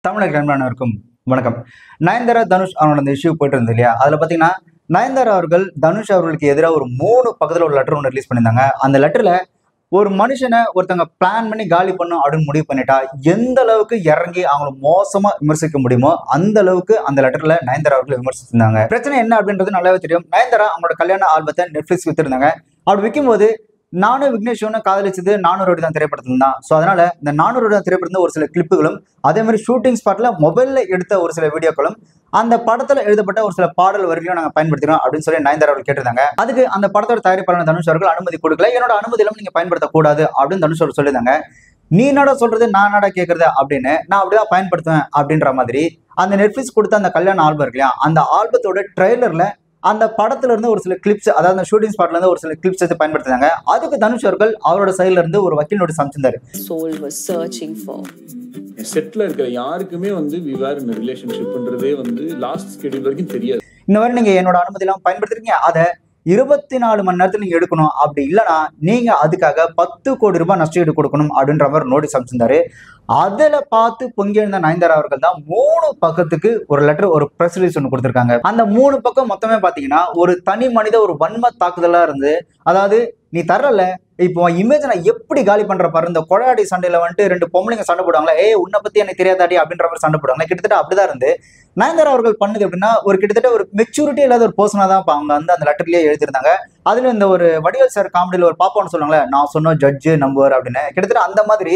தமிழக நண்பர்களுக்கும் வணக்கம். நயன்தாரா தனுஷ் அவனோட அந்த இஷ்யூ போயிட்டு இருந்தது இல்லையா? அதுல பாத்தீங்கன்னா நயன்தாரா அவர்கள் தனுஷ் அவர்களுக்கு எதிராக ஒரு 3 பக்கத்துல ஒரு லெட்டர் ஒன்று ரிலீஸ் பண்ணியிருந்தாங்க. அந்த லெட்டர்ல ஒரு மனுஷனை ஒருத்தவங்க பிளான் பண்ணி காலி பண்ணும் அப்படின்னு முடிவு பண்ணிட்டா எந்த அளவுக்கு இறங்கி அவங்களை மோசமா விமர்சிக்க முடியுமோ அந்த அளவுக்கு அந்த லெட்டர்ல நயன்தாரா அவர்கள் விமர்சிச்சிருந்தாங்க. பிரச்சனை என்ன அப்படின்றது நல்லாவே தெரியும். நயன்தாரா அவங்களோட கல்யாண ஆல்பத்தை நெட்ஃபிளிக்ஸ் வித்திருந்தாங்க. அப்படி விற்கும்போது நானும் விக்னேஷும் காதலிச்சது 400 தான் திரைப்படத்துல தான். ஸோ அதனால இந்த 400 தான் திரைப்படத்துல ஒரு சில கிளிப்புகளும் அதே மாதிரி ஷூட்டிங் ஸ்பாட்ல மொபைல்ல எடுத்த ஒரு சில வீடியோக்களும் அந்த படத்துல எழுதப்பட்ட ஒரு சில பாடல் வரிகளையும் நாங்க பயன்படுத்தினோம் அப்படின்னு சொல்லி நயன்தாரா அவர்கள் கேட்டிருந்தாங்க. அதுக்கு அந்த படத்தோட தயாரிப்பாளர் தனுஷ் அவர்கள் அனுமதி கொடுக்கல. என்னோட அனுமதி இல்லாம நீங்க பயன்படுத்தக்கூடாது அப்படின்னு தனுஷ் அவர்கள் சொல்லியிருந்தாங்க. நீ என்னடா சொல்றது நான் என்னடா கேட்கறது அப்படின்னு நான் அப்படிதான் பயன்படுத்துவேன் அப்படின்ற மாதிரி அந்த நெட்ஃபிளிக்ஸ் கொடுத்த அந்த கல்யாண ஆல்பம் இருக்கு இல்லையா, அந்த ஆல்பத்தோட ட்ரெய்லர்ல அந்த படத்துல இருந்து ஒரு சில கிளிப்ஸ், அதாவது அந்த ஷூட்டிங் ஸ்பாட்ல இருந்து ஒரு சில கிளிப்ஸ் எடுத்து பயன்படுத்தினாங்க. அதுக்கு தனுஷ் அவர்கள் அவரோட சைடுல இருந்து ஒரு வக்கீல் notice அமைச்சிருந்தாரு. soul was searching for. செட்ல இருக்கிற யாருக்குமே we were in a relationshipன்றதே லாஸ்ட் ஸ்கெடியூல் வரைக்கும் தெரியாது. இந்த மாதிரி நீங்க என்னோட அனுமதி இல்லாம பயன்படுத்துறீங்க, அதை 24 மணி நேரத்துல நீங்க எடுக்கணும், அப்படி இல்லைன்னா நீங்க அதுக்காக 10 கோடி ரூபாய் நஷ்டஈடு கொடுக்கணும் அப்படின்ற மாதிரி நோட்டீஸ் அமைச்சிருந்தாரு. அதுல பார்த்து பொங்கி எழுந்த நயன்தாரா அவர்கள் தான் 3 பக்கத்துக்கு ஒரு லெட்டர், ஒரு பிரஸ் ரிலீஸ் ஒன்று கொடுத்திருக்காங்க. அந்த 3 பக்கம் மொத்தமே பாத்தீங்கன்னா ஒரு தனி மனித ஒரு வன்ம தாக்குதலா இருந்து, அதாவது நீ தரல இப்போ இமேஜ் நான் எப்படி காலி பண்ற பாரு, இந்த கொடாடி சண்டையில 2 பொம்பளைங்க சண்டை போடுவாங்களா, உன்னை பத்தி எனக்கு தெரியாதாடி அப்படின்ற மாதிரி சண்டை போடுவாங்க. கிட்டத்தட்ட அப்படிதான் இருந்து நயன்தாரா அவர்கள் பண்ணது எப்படின்னா ஒரு கிட்டத்தட்ட ஒரு மெச்சூரிட்டி இல்லாத ஒரு பர்சனா தான் அவங்க அந்த லெட்டர்லயே எழுதியிருந்தாங்க. அதுல இந்த ஒரு வடிவேல் சார் காமெடியில ஒரு பாப்பான்னு சொல்லுவாங்களே, நான் சொன்ன ஜட்ஜு நம்புவார் அப்படின்னு, கிட்டத்தட்ட அந்த மாதிரி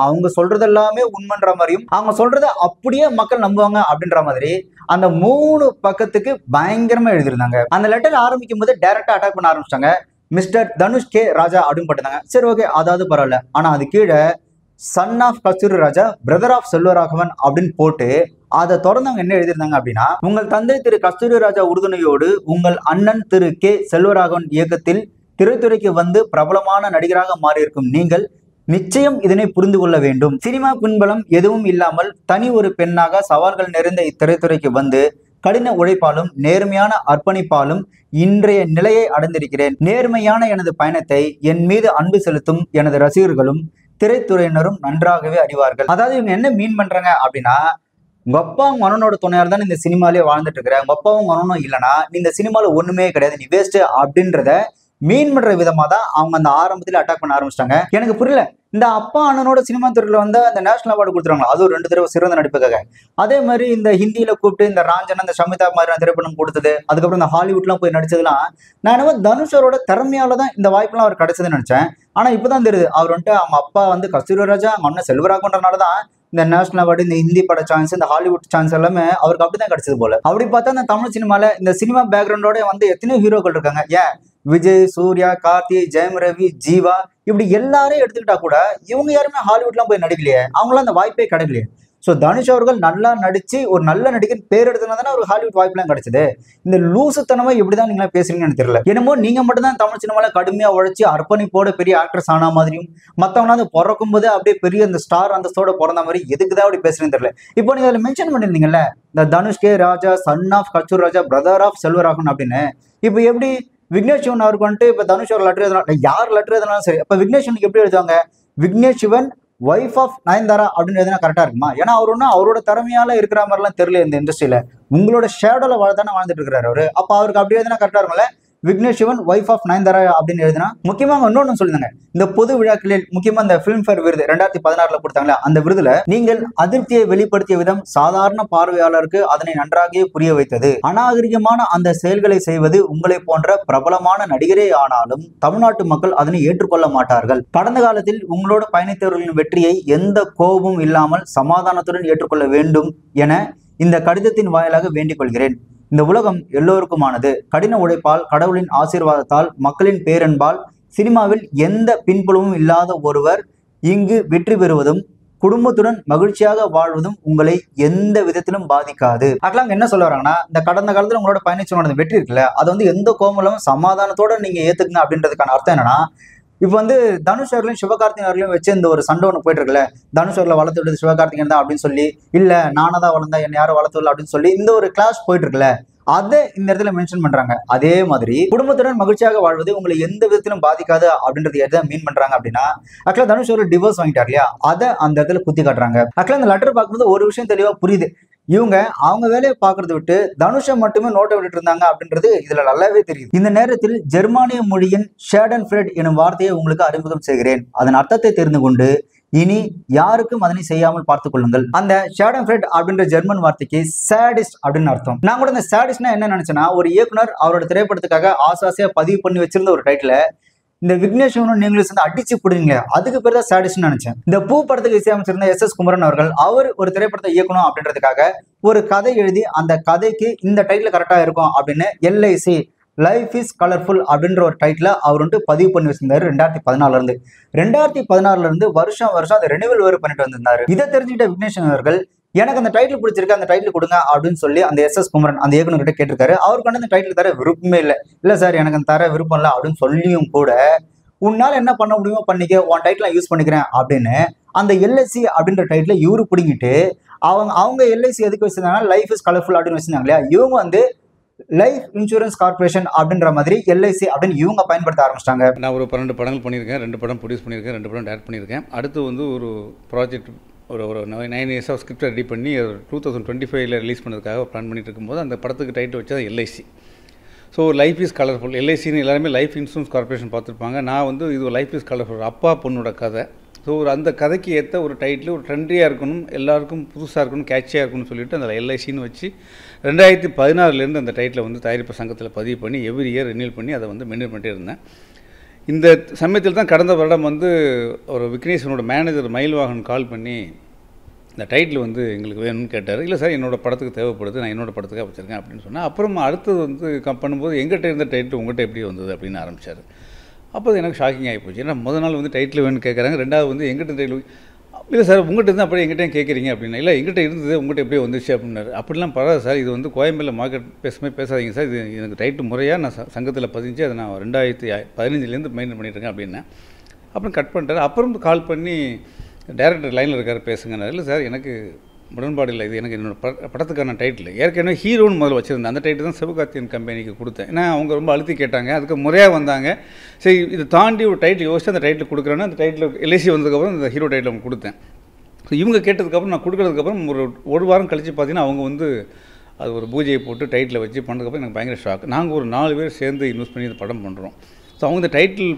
அவங்க சொல்றது எல்லாமே உண்மைன்ற மாதிரியும் அவங்க சொல்றத அப்படியே மக்கள் நம்புவாங்க அப்படின்ற மாதிரி அந்த 3 பக்கத்துக்கு பயங்கரமா எழுதியிருந்தாங்க. அந்த லெட்டர் ஆரம்பிக்கும் போது டைரக்டா அட்டாக் பண்ண ஆரம்பிச்சிட்டாங்க. மிஸ்டர் தனுஷ் கே ராஜா அப்படின்னு போட்டிருந்தாங்க. சரி, ஓகே, அதாவது பரவாயில்ல. ஆனா அது கீழே son of Kasthuri Raja, brother of Selvaraghavan அப்படின்னு போட்டு அதை தொடர்ந்து அவங்க என்ன எழுதியிருந்தாங்க அப்படின்னா, உங்கள் தந்தை திரு கஸ்தூரி ராஜா உறுதுணையோடு உங்கள் அண்ணன் திரு கே செல்வராகவன் இயக்கத்தில் திரைத்துறைக்கு வந்து பிரபலமான நடிகராக மாறியிருக்கும் நீங்கள் நிச்சயம் இதனை புரிந்து கொள்ள வேண்டும். சினிமா பின்பலம் எதுவும் இல்லாமல் தனி ஒரு பெண்ணாக சவால்கள் நிறைந்த இத்திரைத்துறைக்கு வந்து கடின உழைப்பாலும் நேர்மையான அர்ப்பணிப்பாலும் இன்றைய நிலையை அடைந்திருக்கிறேன். நேர்மையான எனது பயணத்தை என் மீது அன்பு செலுத்தும் எனது ரசிகர்களும் திரைத்துறையினரும் நன்றாகவே அறிவார்கள். அதாவது இவங்க என்ன மீன் பண்றாங்க அப்படின்னா, உங்க அப்பாவும் மனனோட துணையால் தான் இந்த சினிமாலே வாழ்ந்துட்டு இருக்கிற, உங்க அப்பாவும் மனனும் இல்லைன்னா இந்த சினிமால ஒண்ணுமே கிடையாது, நீ வேஸ்ட் அப்படின்றத மீன் பண்ற விதமா தான் அவங்க அந்த ஆரம்பத்துல அட்டாக் பண்ண ஆரம்பிச்சிட்டாங்க. எனக்கு புரியல, இந்த அப்பா அண்ணனோட சினிமா துறையில அந்த நேஷனல் அவார்டு கொடுத்துருவாங்க, அது ஒரு 2 தடவை சிறந்த நடிப்புக்காக. அதே மாதிரி இந்த ஹிந்தியில கூப்பிட்டு இந்த ராஞ்சனா, இந்த சமிதா மாதிரியான திரைப்படம் கொடுத்தது, அதுக்கப்புறம் இந்த ஹாலிவுட்லாம் போய் நடிச்சதுலாம் நான் என்னவோ தனுஷரோட திறமையால தான் இந்த வாய்ப்புலாம் அவர் கிடைச்சதுன்னு நினைச்சேன். ஆனா இப்பதான் தெரியுது அவர் அவங்க அப்பா கஸ்தூரி ராஜா, அவங்க அண்ணன் செல்வராகவன்றனாலதான் இந்த நேஷனல் அவார்டு, இந்த ஹிந்தி பட சான்ஸ், இந்த ஹாலிவுட் சான்ஸ் எல்லாமே அவருக்கு அப்படிதான் கிடைச்சது போல. அப்படி பார்த்தா இந்த தமிழ் சினிமால இந்த சினிமா பேக்ரவுண்டோட எத்தனையோ ஹீரோக்கள் இருக்காங்க. ஏன் விஜய், சூர்யா, கார்த்தி, ஜெயம் ரவி, ஜீவா, இப்படி எல்லாரையும் எடுத்துக்கிட்டா கூட இவங்க யாருமே ஹாலிவுட்லாம் போய் நடிக்கலையே, அவங்களாம் அந்த வாய்ப்பே கிடைக்கலையே. ஸோ தனுஷ் அவர்கள் நல்லா நடிச்சு ஒரு நல்ல நடிகர் பேர் எடுத்தனா தானே ஒரு ஹாலிவுட் வாய்ப்புலாம் கிடைச்சது. இந்த லூசுத்தனமா எப்படிதான் நீங்களா பேசுறீங்கன்னு தெரியல. என்னமோ நீங்க மட்டும் தான் தமிழ் சினிமால கடுமையா உழைச்சி அர்ப்பணிப்போட பெரிய ஆக்ட்ரஸ் ஆன மாதிரியும், மத்தவங்க பிறக்கும் போது அப்படியே பெரிய அந்த ஸ்டார் அந்தஸ்தோட பிறந்த மாதிரி எதுக்குதான் அப்படி பேசுறேன்னு தெரியல. இப்போ நீங்க அதில் மென்ஷன் பண்ணிருந்தீங்கல்ல, இந்த Dhanush K Raja, son of Kasthuri Raja, brother of Selvaraghavan அப்படின்னு. இப்போ எப்படி விக்னேஷ் சிவன் அவருக்கு இப்ப தனுஷ் ஒரு லெட்டர் எழுதினா, யார் லெட்டர் எழுதினாலும் சரி, அப்ப விக்னேஷ் சிவனுக்கு எப்படி எழுதுவாங்க, விக்னேஷ் சிவன் வைஃப் ஆஃப் நயன்தாரா அப்படின்னு எழுதினா கரெக்டா இருக்குமா? ஏன்னா அவர் அவரோட திறமையால இருக்கிற மாதிரிலாம் தெரியல இந்த இண்டஸ்ட்ரியில. உங்களோட ஷேடோல தானே வாழ்ந்துட்டு இருக்கிறாரு அவரு. அப்ப அவருக்கு அப்படி எழுதினா கரெக்டா இருக்கும்ல, விக்னேஷ் சிவன் வைஃப் ஆஃப் நயன்தாரா அப்படின்னு எழுதினா. முக்கியமா இன்னொன்னு சொல்லுங்க, இந்த பொது விழாக்களில் முக்கியமா இந்த பிலிம்ஃபேர் விருது 2016 கொடுத்தாங்களா, அந்த விருதுல நீங்கள் அதிருப்தியை வெளிப்படுத்திய விதம் சாதாரண பார்வையாளருக்கு அதனை நன்றாகவே புரிய வைத்தது. அநாகரிகமான அந்த செயல்களை செய்வது உங்களை போன்ற பிரபலமான நடிகரே ஆனாலும் தமிழ்நாட்டு மக்கள் அதனை ஏற்றுக்கொள்ள மாட்டார்கள். கடந்த காலத்தில் உங்களோட பயணித்தவர்களின் வெற்றியை எந்த கோபமும் இல்லாமல் சமாதானத்துடன் ஏற்றுக்கொள்ள வேண்டும் என இந்த கடிதத்தின் வாயிலாக வேண்டிக் கொள்கிறேன். இந்த உலகம் எல்லோருக்குமானது. கடின உழைப்பால், கடவுளின் ஆசீர்வாதத்தால், மக்களின் பேரன்பால் சினிமாவில் எந்த பின்புலமும் இல்லாத ஒருவர் இங்கு வெற்றி பெறுவதும் குடும்பத்துடன் மகிழ்ச்சியாக வாழ்வதும் உங்களை எந்த விதத்திலும் பாதிக்காது. அதெல்லாம் என்ன சொல்ல வராங்கன்னா, இந்த கடந்த காலத்துல உங்களோட பயணிச்சோட வெற்றி இருக்குல்ல, அது எந்த கோபமும் சமாதானத்தோட நீங்க ஏத்துக்குங்க அப்படின்றதுக்கான அர்த்தம் என்னன்னா, இப்போ வந்து தனுஷ் அவர்களையும் சிவகார்த்திகேயன் அவர்களையும் வச்சு இந்த ஒரு சண்டை ஒன்று போயிட்டு இருக்குல்ல, தனுஷ் அவர்களை வளர்த்து விட்டது சிவகார்த்திகேயன் தான் அப்படின்னு சொல்லி, இல்ல நானா தான் வளர்ந்தா என்ன யாரும் வளர்த்து விடல அப்படின்னு சொல்லி இந்த ஒரு கிளாஸ் போயிட்டு இருக்குல்ல, அதை இந்த இடத்துல மென்ஷன் பண்றாங்க. அதே மாதிரி குடும்பத்துடன் மகிழ்ச்சியாக வாழ்வது உங்களை எந்த விதத்திலும் பாதிக்காது அப்படின்றது எதை மீன் பண்றாங்க அப்படின்னா, ஆக்சுவலா தனுஷ் ஒரு டிவோர்ஸ் வாங்கிட்டார் இல்லையா, அதை அந்த இடத்துல குத்தி காட்டுறாங்க. ஆக்சுவலா இந்த லெட்டர் பார்க்கும்போது ஒரு விஷயம் தெளிவா புரியுது. இவங்க அவங்க வேலையை பார்க்கறத விட்டு தனுஷை மட்டுமே நோட்டை விட்டுட்டு இருந்தாங்க அப்படின்றது இதுல நல்லாவே தெரியுது. இந்த நேரத்தில் ஜெர்மானிய மொழியின் ஷேடன் ஃப்ரெட் எனும் வார்த்தையை உங்களுக்கு அறிமுகம் செய்கிறேன். அதன் அர்த்தத்தை தெரிந்து கொண்டு இனி யாருக்கும் அதனை செய்யாமல் பார்த்துக் கொள்ளுங்கள். அந்த ஷேடன் ஃப்ரெட் அப்படின்ற ஜெர்மன் வார்த்தைக்கு சாடிஸ்ட் அப்படின்னு அர்த்தம். நான் கூட இந்த சாடிஸ்ட்னா என்ன நினைச்சேன்னா, ஒரு இயக்குனர் அவரோட திரைப்படத்துக்காக ஆசாசியா பதிவு பண்ணி வச்சிருந்த ஒரு டைட்டில இந்த விக்னேஷனும் நீங்களும் சேர்ந்து அடிச்சு போடுவீங்க, அதுக்கு பேர் தான் சாடிஸ்ட்னு நினைச்சேன். இந்த பூ படத்துக்கு இசையமைச்சிருந்த எஸ் குமரன் அவர்கள் அவர் ஒரு திரைப்படத்தை இயக்கணும் அப்படின்றதுக்காக ஒரு கதை எழுதி அந்த கதைக்கு இந்த டைட்டில் கரெக்டா இருக்கும் அப்படின்னு LIC லைஃப் இஸ் கலர்ஃபுல் அப்படின்ற ஒரு டைட்டில் அவர் வந்துட்டு பதிவு பண்ணி வச்சிருந்தாரு 2014 இருந்து வருஷம் அதை ரெனிவல் வேறு பண்ணிட்டு வந்திருந்தாரு. இதை தெரிஞ்சுக்கிட்ட விக்னேஷன் அவர்கள் எனக்கு அந்த டைட்டில் பிடிச்சிருக்கு, அந்த டைட்டில் கொடுங்க அப்படின்னு சொல்லி அந்த SS குமரன் அந்த இயக்குனர்கிட்ட கேட்டிருக்காரு. அவருக்கு வந்து அந்த டைட்டில் தர விருப்பமே இல்லை சார் எனக்கு அந்த தர விருப்பம் இல்லை அப்படின்னு சொல்லியும் கூட, உன்னால என்ன பண்ண முடியுமோ பண்ணிக்க, உன் டைட்டில் யூஸ் பண்ணிக்கிறேன் அப்படின்னு அந்த LIC அப்படின்ற டைட்டில் இவரு பிடிங்கிட்டு அவங்க LIC எதுக்கு வச்சிருந்தாங்கன்னா லைஃப் இஸ் கலர்ஃபுல் அப்படின்னு வச்சிருந்தாங்க இல்லையா, இவங்க வந்து லைஃப் இன்சூரன்ஸ் கார்பரேஷன் அப்படின்ற மாதிரி LIC அப்படின்னு இவங்க பயன்படுத்த ஆரம்பிச்சிட்டாங்க. நான் ஒரு 12 படங்கள் பண்ணியிருக்கேன், 2 படம் ப்ரொடியூஸ் பண்ணியிருக்கேன், 2 படம் டேரக்ட் பண்ணியிருக்கேன். அடுத்து வந்து ஒரு ப்ராஜெக்ட் ஒரு 9 years ஆஃப் ஸ்கிரிப்ட் ரெடி பண்ணி 2025 ரிலீஸ் பண்ணுறதுக்காக பிளான் பண்ணிட்டு இருக்கும்போது அந்த படத்துக்கு டைட்டில் வச்சது LIC. So life is colourful, LICன்னு எல்லாருமே லைஃப் இன்சூரன்ஸ் கார்பரேஷன் பார்த்துருப்பாங்க. நான் வந்து இது லைஃப் இஸ் கலர்ஃபுல் அப்பா பொண்ணோட கதை. ஸோ அந்த கதைக்கு ஏற்ற ஒரு டைட்டில் ஒரு ட்ரெண்டியாக இருக்கணும், எல்லாருக்கும் புதுசாக இருக்கணும், கேட்சியாக இருக்கணும்னு சொல்லிட்டு அந்த LICன்னு வச்சு 2016 அந்த டைட்டில் வந்து தயாரிப்பு சங்கத்தில் பதிவு பண்ணி எவ்ரி இயர் ரினியூல் பண்ணி அதை வந்து மெயின்டைன் பண்ணிட்டே இருந்தேன். இந்த சமயத்தில் தான் கடந்த வருடம் வந்து ஒரு விக்னேஷனோட மேனேஜர் மயில்வாகன் கால் பண்ணி இந்த டைட்டில் வந்து எங்களுக்கு வேணும்னு கேட்டார். இல்லை சார் என்னோடய படத்துக்கு தேவைப்படுது, நான் என்னோடய படத்துக்காக வச்சுருக்கேன் அப்படின்னு சொன்னேன். அப்புறம் அடுத்தது வந்து பண்ணும்போது எங்கிட்ட இருந்த டைட்டில் உங்கள்கிட்ட எப்படி வந்தது அப்படின்னு ஆரம்பித்தார். அப்போ எனக்கு ஷாக்கிங் ஆகி போச்சு. ஏன்னா முதல் நாள் வந்து டைட்டில் வேணும்னு கேட்குறாங்க, ரெண்டாவது வந்து எங்கிட்ட டைட்டில் இல்லை சார் உங்கள்கிட்ட இருந்தால் அப்படியே எங்கிட்டையும் கேட்குறீங்க அப்படின்னா, இல்லை எங்கிட்ட இருந்தது உங்கள்கிட்ட எப்படியே வந்துச்சு அப்படின்னாரு. அப்படிலாம் பரவாயில்ல சார், இது வந்து கோயம்பேடில் மார்க்கெட் பேசாதீங்க சார், இது எனக்கு டைட்டில் முறையாக நான் சங்கத்தில் பதிஞ்சு அதை நான் 2015 மெயின்டைன் பண்ணிட்டுருக்கேன் அப்படின்னேன். அப்புறம் கட் பண்ணிட்டார். அப்புறம் கால் பண்ணி டைரக்டர் லைனில் இருக்கார் பேசுங்கன்னாரு. இல்லை சார் எனக்கு உடன்பாடு இல்லை, இது எனக்கு என்னோடய படத்துக்கான டைட்டில் ஏற்கனவே ஹீரோன்னு முதல்ல வச்சுருந்தேன், அந்த டைட்டில் தான் சிவகார்த்திகேயன் கம்பெனிக்கு கொடுத்தேன். ஏன்னா அவங்க ரொம்ப அழுத்தி கேட்டாங்க, அதுக்கு முறையாக வந்தாங்க. சரி இதை தாண்டி ஒரு டைட்டில் யோசிச்சு அந்த டைட்டில் கொடுக்குறேன்னா அந்த டைட்டில் LIC வந்ததுக்கப்புறம் இந்த ஹீரோ டைட்டில் அவங்க கொடுத்தேன். ஸோ இவங்க கேட்டதுக்கப்புறம் நான் கொடுக்குறதுக்கப்புறம் ஒரு வாரம் கழித்து பார்த்தீங்கன்னா அவங்க வந்து அது ஒரு பூஜையை போட்டு டைட்டில் வச்சு பண்ணதுக்கப்புறம் எனக்கு பயங்கர ஷாக். நாங்கள் ஒரு 4 பேர் சேர்ந்து இன்வெஸ்ட் பண்ணி இந்த படம் பண்ணுறோம். ஸோ அவங்க இந்த டைட்டில்